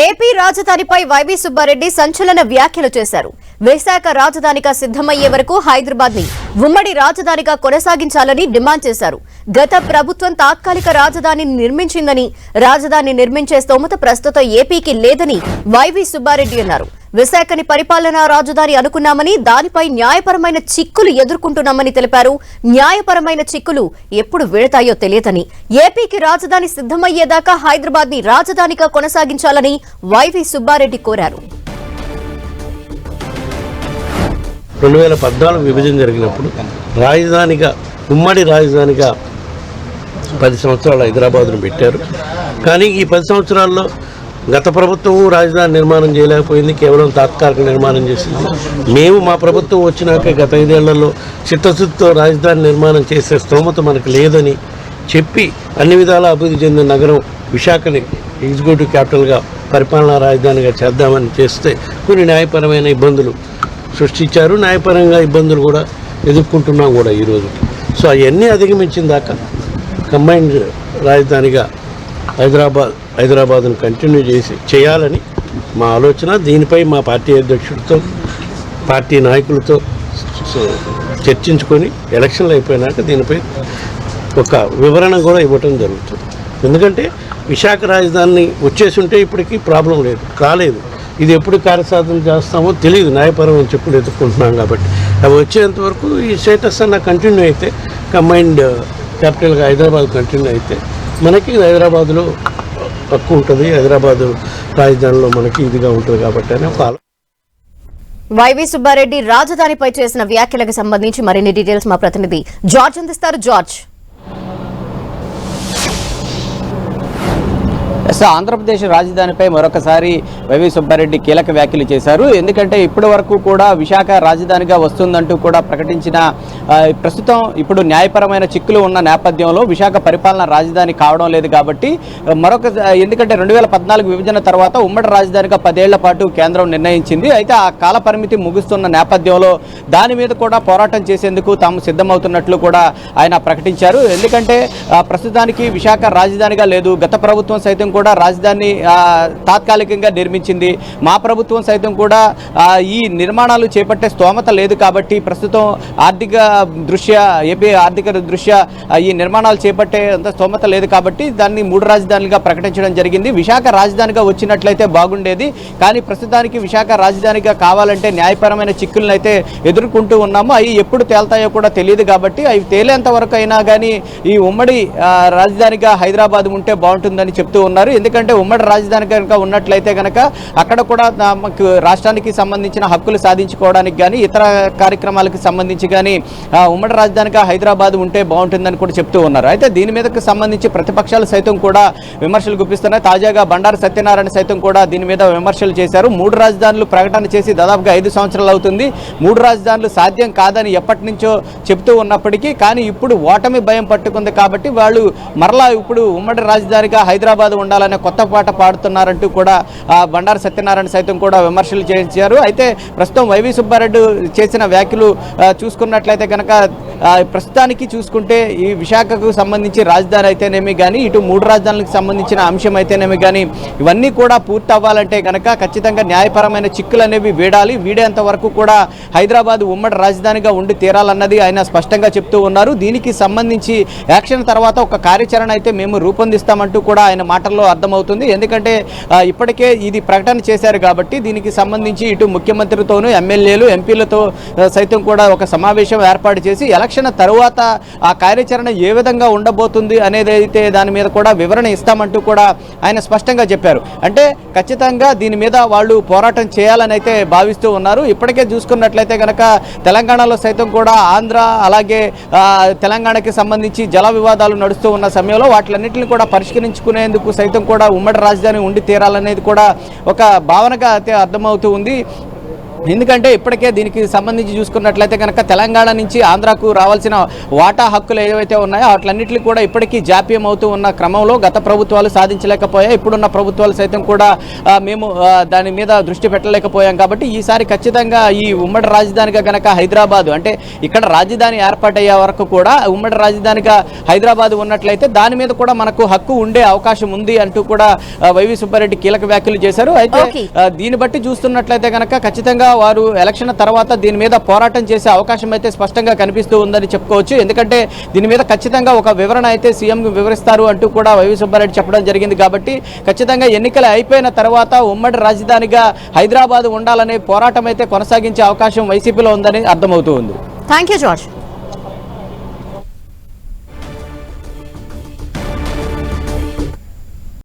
AP రాజధానిపై YV Subbareddy సంచలన వ్యాఖ్యలు చేశారు. విశాఖ రాజధానిగా సిద్ధమయ్యే వరకు హైదరాబాద్ ని ఉమ్మడి రాజధానిగా కొనసాగించాలని డిమాండ్ చేశారు. గత ప్రభుత్వం తాత్కాలిక రాజధానిని నిర్మించిందని, రాజధాని నిర్మించే స్తోమత ప్రస్తుతం ఏపీకి లేదని వైవి సుబ్బారెడ్డి అన్నారు. విశాఖని పరిపాలనా రాజధాని అనుకున్నామని, దానిపై న్యాయపరమైన చిక్కులు ఎదుర్కొంటున్నామని తెలిపారు. న్యాయపరమైన చిక్కులు ఎప్పుడు వీడతాయో తెలియదని, ఏపీకి రాజధాని సిద్ధమయ్యేదాకా హైదరాబాద్ ని రాజధానిగా కొనసాగించాలని వైవి సుబ్బారెడ్డి కోరారు. 2014 విభజన జరిగినప్పుడు రాజధానిగా, ఉమ్మడి రాజధానిగా 10 సంవత్సరాలు హైదరాబాద్ను పెట్టారు. కానీ ఈ 10 సంవత్సరాల్లో గత ప్రభుత్వం రాజధాని నిర్మాణం చేయలేకపోయింది, కేవలం తాత్కాలిక నిర్మాణం చేసింది. మేము మా ప్రభుత్వం వచ్చినాక గత 5 ఏళ్లలో చిత్తశుద్ధితో రాజధాని నిర్మాణం చేసే స్తోమత మనకు లేదని చెప్పి అన్ని విధాల అభివృద్ధి చెందిన నగరం విశాఖని ఎగ్జిక్యూటివ్ క్యాపిటల్గా, పరిపాలనా రాజధానిగా చేద్దామని చేస్తే కొన్ని న్యాయపరమైన ఇబ్బందులు సృష్టించారు. న్యాయపరంగా ఇబ్బందులు కూడా ఎదుర్కొంటున్నాం కూడా ఈరోజు. సో అవన్నీ అధిగమించిన దాకా కంబైన్డ్ రాజధానిగా హైదరాబాద్ను కంటిన్యూ చేయాలని మా ఆలోచన. దీనిపై మా పార్టీ అధ్యక్షుడితో, పార్టీ నాయకులతో చర్చించుకొని ఎలక్షన్లు అయిపోయినాక దీనిపై ఒక వివరణ కూడా ఇవ్వటం జరుగుతుంది. ఎందుకంటే విశాఖ రాజధాని వచ్చేసి ఉంటే ఇప్పటికీ ప్రాబ్లం లేదు, కాలేదు. ఇది ఎప్పుడు కార్యసాధన చేస్తామో తెలియదు, న్యాయపరమైన చెప్పులు ఎదుర్కొంటున్నాం కాబట్టి. అవి వచ్చేంత వరకు ఈ స్టేటస్ అన్న కంటిన్యూ అయితే, కంబైన్డ్ క్యాపిటల్గా హైదరాబాద్ కంటిన్యూ అయితే మనకి హైదరాబాద్లో తక్కువ ఉంటుంది, హైదరాబాద్ రాజధానిలో మనకి ఇదిగా ఉంటుంది కాబట్టి అని ఒక వైవి సుబ్బారెడ్డి రాజధానిపై చేసిన వ్యాఖ్యలకు సంబంధించి మరిన్ని డీటెయిల్స్ మా ప్రతినిధి జార్జ్ అందిస్తారు. జార్జ్, ఆంధ్రప్రదేశ్ రాజధానిపై మరొకసారి వైవి సుబ్బారెడ్డి కీలక వ్యాఖ్యలు చేశారు. ఎందుకంటే ఇప్పటి వరకు కూడా విశాఖ రాజధానిగా వస్తుందంటూ కూడా ప్రకటించిన ప్రస్తుతం ఇప్పుడు న్యాయపరమైన చిక్కులు ఉన్న నేపథ్యంలో విశాఖ పరిపాలన రాజధాని కావడం లేదు కాబట్టి ఎందుకంటే 2014 విభజన తర్వాత ఉమ్మడి రాజధానిగా 10 ఏళ్ల పాటు కేంద్రం నిర్ణయించింది. అయితే ఆ కాల పరిమితి ముగుస్తున్న నేపథ్యంలో దాని మీద కూడా పోరాటం చేసేందుకు తాము సిద్ధమవుతున్నట్లు కూడా ఆయన ప్రకటించారు. ఎందుకంటే ప్రస్తుతానికి విశాఖ రాజధానిగా లేదు, గత ప్రభుత్వం సైతం కూడా రాజధాని తాత్కాలికంగా నిర్మించింది. మా ప్రభుత్వం సైతం కూడా ఈ నిర్మాణాలు చేపట్టే స్తోమత లేదు కాబట్టి ప్రస్తుతం ఏపీ ఆర్థిక దృష్ట్యా ఈ నిర్మాణాలు చేపట్టే అంత స్తోమత లేదు కాబట్టి దాన్ని 3 రాజధానులుగా ప్రకటించడం జరిగింది. విశాఖ రాజధానిగా వచ్చినట్లయితే బాగుండేది, కానీ ప్రస్తుతానికి విశాఖ రాజధానిగా కావాలంటే న్యాయపరమైన చిక్కులను అయితే ఎదుర్కొంటూ ఉన్నాము. అవి ఎప్పుడు తేల్తాయో కూడా తెలియదు కాబట్టి అవి తేలేంత వరకు అయినా కానీ ఈ ఉమ్మడి రాజధానిగా హైదరాబాద్ ఉంటే బాగుంటుందని చెప్తూ ఉన్నారు. ఎందుకంటే ఉమ్మడి రాజధాని కనుక ఉన్నట్లయితే కనుక అక్కడ కూడా మనకు రాష్ట్రానికి సంబంధించిన హక్కులు సాధించుకోవడానికి కానీ ఇతర కార్యక్రమాలకు సంబంధించి కానీ ఉమ్మడి రాజధానిగా హైదరాబాద్ ఉంటే బాగుంటుందని కూడా చెప్తూ ఉన్నారు. అయితే దీని మీదకు సంబంధించి ప్రతిపక్షాలు సైతం కూడా విమర్శలు గుప్పిస్తున్నాయి. తాజాగా బండారు సత్యనారాయణ సైతం కూడా దీని మీద విమర్శలు చేశారు. 3 రాజధానులు ప్రకటన చేసి దాదాపుగా 5 సంవత్సరాలు అవుతుంది. 3 రాజధానులు సాధ్యం కాదని ఎప్పటి నుంచో చెప్తూ ఉన్నప్పటికీ కానీ ఇప్పుడు ఓటమి భయం పట్టుకుంది కాబట్టి వాళ్ళు మరలా ఇప్పుడు ఉమ్మడి రాజధానిగా హైదరాబాద్ ఉండాలనే కొత్త పాట పాడుతున్నారంటూ కూడా బండారు సత్యనారాయణ సైతం కూడా విమర్శలు చేశారు. అయితే ప్రస్తుతం వైవి సుబ్బారెడ్డి చేసిన వ్యాఖ్యలు చూసుకున్నట్లయితే కనుక ప్రస్తుతానికి చూసుకుంటే ఈ విశాఖకు సంబంధించి రాజధాని అయితేనేమి కానీ, ఇటు 3 రాజధానులకు సంబంధించిన అంశం అయితేనేమి కానీ ఇవన్నీ కూడా పూర్తి అవ్వాలంటే కనుక ఖచ్చితంగా న్యాయపరమైన చిక్కులు అనేవి వీడేంత వరకు కూడా హైదరాబాద్ ఉమ్మడి రాజధానిగా ఉండి తీరాలన్నది ఆయన స్పష్టంగా చెప్తూ ఉన్నారు. దీనికి సంబంధించి యాక్షన్ తర్వాత ఒక కార్యాచరణ అయితే మేము రూపొందిస్తామంటూ కూడా ఆయన మాటల్లో అర్థమవుతుంది. ఎందుకంటే ఇప్పటికే ఇది ప్రకటన చేశారు కాబట్టి దీనికి సంబంధించి ఇటు ముఖ్యమంత్రితోనూ, ఎమ్మెల్యేలు, ఎంపీలతో సైతం కూడా ఒక సమావేశం ఏర్పాటు చేసి ఎలక్షన్ తరువాత ఆ కార్యాచరణ ఏ విధంగా ఉండబోతుంది అనేది అయితే దాని మీద కూడా వివరణ ఇస్తామంటూ కూడా ఆయన స్పష్టంగా చెప్పారు. అంటే ఖచ్చితంగా దీని మీద వాళ్ళు పోరాటం చేయాలని అయితే భావిస్తూ ఉన్నారు. ఇప్పటికే చూసుకున్నట్లయితే కనుక తెలంగాణలో సైతం కూడా ఆంధ్ర అలాగే తెలంగాణకి సంబంధించి జల వివాదాలు నడుస్తూ ఉన్న సమయంలో వాటిలన్నింటినీ కూడా పరిష్కరించుకునేందుకు సైతం కూడా ఉమ్మడి రాజధాని ఉండి తీరాలనేది కూడా ఒక భావనగా అయితే అర్థమవుతూ ఉంది. ఎందుకంటే ఇప్పటికే దీనికి సంబంధించి చూసుకున్నట్లయితే కనుక తెలంగాణ నుంచి ఆంధ్రాకు రావాల్సిన వాటా హక్కులు ఏవైతే ఉన్నాయో వాటిలన్నింటినీ కూడా ఇప్పటికీ జాప్యం అవుతూ ఉన్న క్రమంలో గత ప్రభుత్వాలు సాధించలేకపోయాయి. ఇప్పుడున్న ప్రభుత్వాలు సైతం కూడా మేము దాని మీద దృష్టి పెట్టలేకపోయాం. కాబట్టి ఈసారి ఖచ్చితంగా ఈ ఉమ్మడి రాజధానిగా కనుక హైదరాబాద్ అంటే ఇక్కడ రాజధాని ఏర్పాటయ్యే వరకు కూడా ఉమ్మడి రాజధానిగా హైదరాబాద్ ఉన్నట్లయితే దాని మీద కూడా మనకు హక్కు ఉండే అవకాశం ఉంది అంటూ కూడా వైవి సుబ్బారెడ్డి కీలక వ్యాఖ్యలు చేశారు. అయితే దీన్ని బట్టి చూస్తున్నట్లయితే కనుక ఖచ్చితంగా వారు ఎలక్షన్ తర్వాత దీని మీద పోరాటం చేసే అవకాశం అయితే స్పష్టంగా కనిపిస్తూ ఉందని చెప్పుకోవచ్చు. ఎందుకంటే దీని మీద ఖచ్చితంగా ఒక వివరణ అయితే సీఎం వివరిస్తారు అంటూ కూడా వైవి సుబ్బారెడ్డి చెప్పడం జరిగింది. కాబట్టి ఖచ్చితంగా ఎన్నికలు అయిపోయిన తర్వాత ఉమ్మడి రాజధానిగా హైదరాబాద్ ఉండాలనే పోరాటం అయితే కొనసాగించే అవకాశం వైసీపీలో ఉందని అర్థమవుతూ ఉంది. Thank you George.